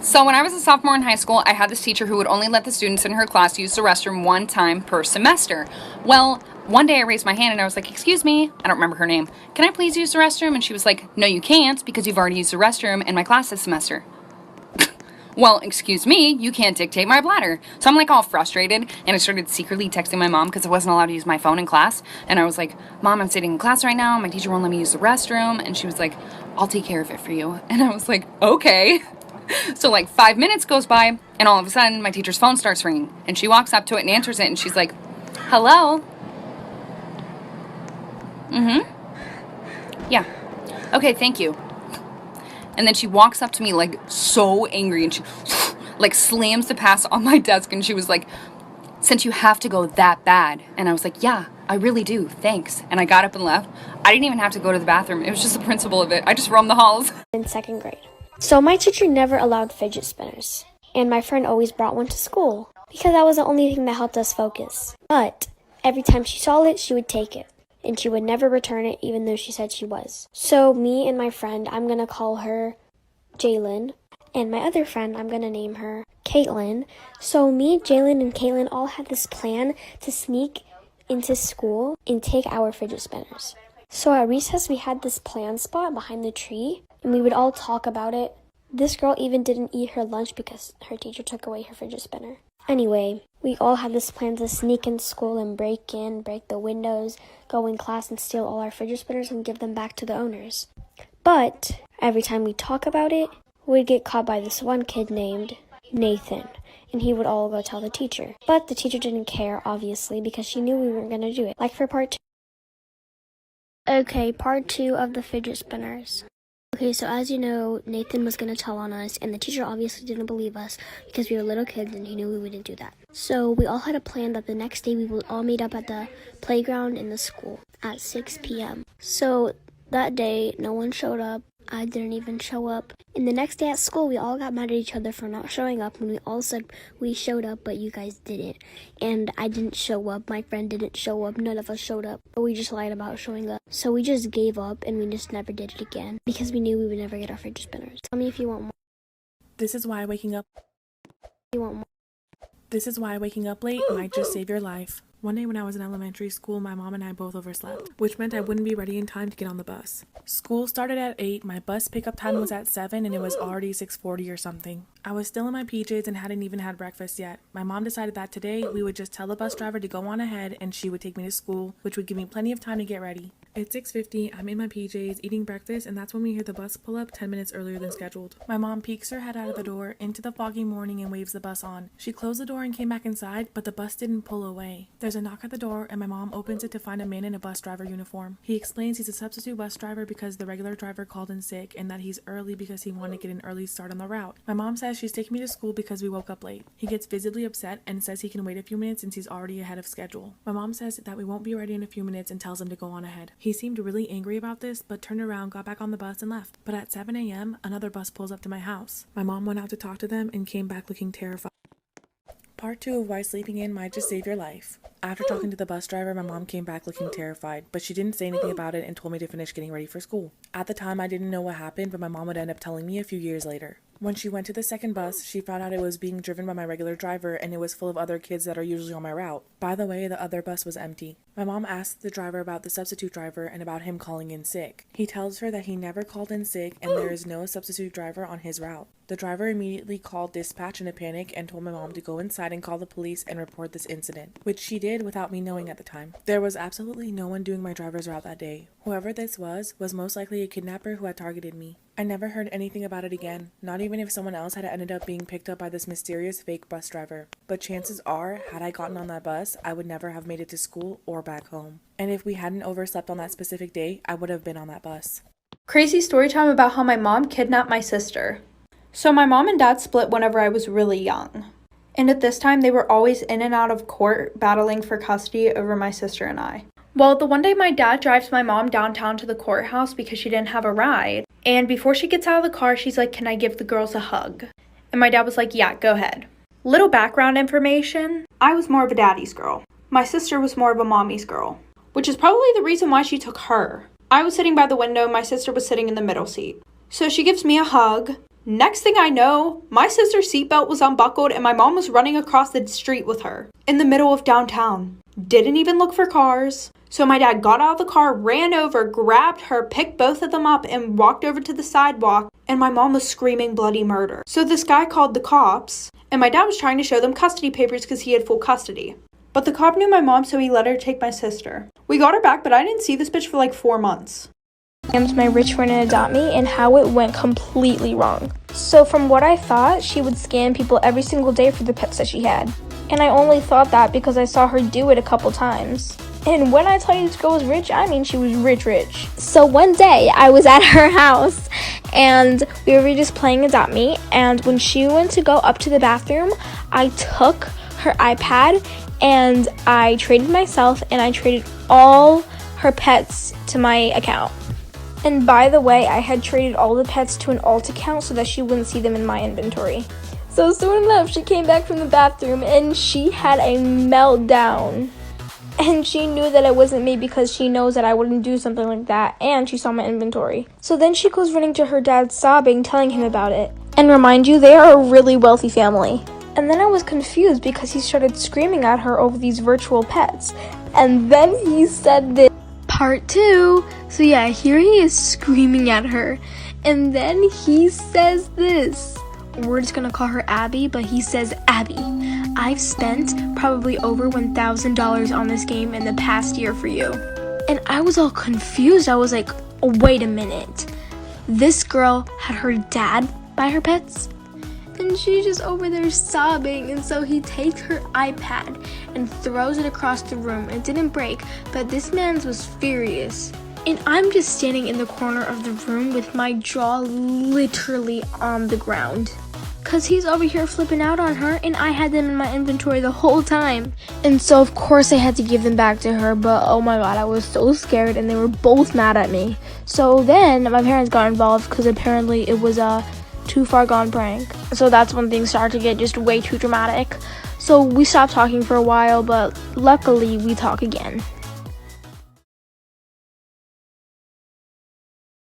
So when I was a sophomore in high school, I had this teacher who would only let the students in her class use the restroom one time per semester. Well, one day I raised my hand and I was like, excuse me, I don't remember her name. Can I please use the restroom? And she was like, no, you can't because you've already used the restroom in my class this semester. Well, excuse me, you can't dictate my bladder. So I'm like all frustrated, and I started secretly texting my mom because I wasn't allowed to use my phone in class. And I was like, Mom, I'm sitting in class right now. My teacher won't let me use the restroom. And she was like, I'll take care of it for you. And I was like, okay. So like 5 minutes goes by, and all of a sudden my teacher's phone starts ringing. And she walks up to it and answers it, and she's like, hello? Yeah. Okay, thank you. And then she walks up to me like so angry and she like slams the pass on my desk and she was like, since you have to go that bad. And I was like, yeah, I really do. Thanks. And I got up and left. I didn't even have to go to the bathroom. It was just the principle of it. I just roamed the halls. In second grade. So my teacher never allowed fidget spinners. And my friend always brought one to school because that was the only thing that helped us focus. But every time she saw it, she would take it. And she would never return it, even though she said she was. So me and my friend, I'm going to call her Jalen. And my other friend, I'm going to name her Caitlin. So me, Jalen, and Caitlin all had this plan to sneak into school and take our fidget spinners. So at recess, we had this plan spot behind the tree. And we would all talk about it. This girl even didn't eat her lunch because her teacher took away her fidget spinner. Anyway, we all had this plan to sneak in school and break the windows, go in class and steal all our fidget spinners and give them back to the owners. But every time we talk about it, we'd get caught by this one kid named Nathan, and he would all go tell the teacher. But the teacher didn't care, obviously, because she knew we weren't going to do it. Like for part 2. Okay, part 2 of the fidget spinners. Okay, so as you know, Nathan was going to tell on us, and the teacher obviously didn't believe us because we were little kids and he knew we wouldn't do that. So we all had a plan that the next day we would all meet up at the playground in the school at 6 p.m. So that day, no one showed up. I didn't even show up. And the next day at school, we all got mad at each other for not showing up. And we all said we showed up, but you guys didn't. And I didn't show up. My friend didn't show up. None of us showed up. But we just lied about showing up. So we just gave up and we just never did it again. Because we knew we would never get our fidget spinners. Tell me if you want more. This is why waking up late might just save your life. One day when I was in elementary school, my mom and I both overslept, which meant I wouldn't be ready in time to get on the bus. School started at 8, my bus pickup time was at 7, and it was already 6:40 or something. I was still in my PJs and hadn't even had breakfast yet. My mom decided that today we would just tell the bus driver to go on ahead and she would take me to school, which would give me plenty of time to get ready. It's 6:50, I'm in my PJs eating breakfast, and that's when we hear the bus pull up 10 minutes earlier than scheduled. My mom peeks her head out of the door into the foggy morning and waves the bus on. She closed the door and came back inside, but the bus didn't pull away. There's a knock at the door and my mom opens it to find a man in a bus driver uniform. He explains he's a substitute bus driver because the regular driver called in sick and that he's early because he wanted to get an early start on the route. My mom says she's taking me to school because we woke up late. He gets visibly upset and says he can wait a few minutes since he's already ahead of schedule. My mom says that we won't be ready in a few minutes and tells him to go on ahead. He seemed really angry about this, but turned around, got back on the bus and left. But at 7 a.m., another bus pulls up to my house. My mom went out to talk to them and came back looking terrified. Part 2 of why sleeping in might just save your life. After talking to the bus driver, my mom came back looking terrified, but she didn't say anything about it and told me to finish getting ready for school. At the time, I didn't know what happened, but my mom would end up telling me a few years later. When she went to the second bus, she found out it was being driven by my regular driver and it was full of other kids that are usually on my route. By the way, the other bus was empty. My mom asked the driver about the substitute driver and about him calling in sick. He tells her that he never called in sick and there is no substitute driver on his route. The driver immediately called dispatch in a panic and told my mom to go inside and call the police and report this incident, which she did without me knowing at the time. There was absolutely no one doing my driver's route that day. Whoever this was most likely a kidnapper who had targeted me. I never heard anything about it again, not even if someone else had ended up being picked up by this mysterious fake bus driver. But chances are, had I gotten on that bus, I would never have made it to school or back home. And if we hadn't overslept on that specific day, I would have been on that bus. Crazy story time about how my mom kidnapped my sister. So my mom and dad split whenever I was really young. And at this time, they were always in and out of court battling for custody over my sister and I. Well, the one day my dad drives my mom downtown to the courthouse because she didn't have a ride. And before she gets out of the car, she's like, "Can I give the girls a hug?" And my dad was like, "Yeah, go ahead." Little background information. I was more of a daddy's girl. My sister was more of a mommy's girl, which is probably the reason why she took her. I was sitting by the window, my sister was sitting in the middle seat. So she gives me a hug, Next thing I know, my sister's seatbelt was unbuckled and my mom was running across the street with her in the middle of downtown. Didn't even look for cars. So my dad got out of the car, ran over, grabbed her, picked both of them up, and walked over to the sidewalk, and my mom was screaming bloody murder. So this guy called the cops, and my dad was trying to show them custody papers because he had full custody. But the cop knew my mom, so he let her take my sister. We got her back, but I didn't see this bitch for like 4 months. Scammed my rich friend and adopt me, and how it went completely wrong. So from what I thought, she would scam people every single day for the pets that she had. And I only thought that because I saw her do it a couple times. And when I tell you this girl was rich, I mean she was rich. So one day, I was at her house, and we were just playing Adopt Me, and when she went to go up to the bathroom, I took her iPad, and I traded myself, and I traded all her pets to my account. And by the way, I had traded all the pets to an alt account so that she wouldn't see them in my inventory. So soon enough, she came back from the bathroom, and she had a meltdown. And she knew that it wasn't me because she knows that I wouldn't do something like that, and she saw my inventory. So then she goes running to her dad sobbing, telling him about it. And remind you, they are a really wealthy family. And then I was confused because he started screaming at her over these virtual pets. And then he said this. Part 2. So yeah, here he is screaming at her. And then he says this. We're just gonna call her Abby, but he says, Abby, I've spent probably over $1,000 on this game in the past year for you. And I was all confused. I was like, wait a minute. This girl had her dad buy her pets? And she's just over there sobbing. And so he takes her iPad and throws it across the room. It didn't break, but this man was furious. And I'm just standing in the corner of the room with my jaw literally on the ground. Cause he's over here flipping out on her, and I had them in my inventory the whole time. And so of course I had to give them back to her, but oh my god, I was so scared, and they were both mad at me. So then my parents got involved because apparently it was a too far gone prank. So that's when things started to get just way too dramatic. So we stopped talking for a while, but luckily we talk again.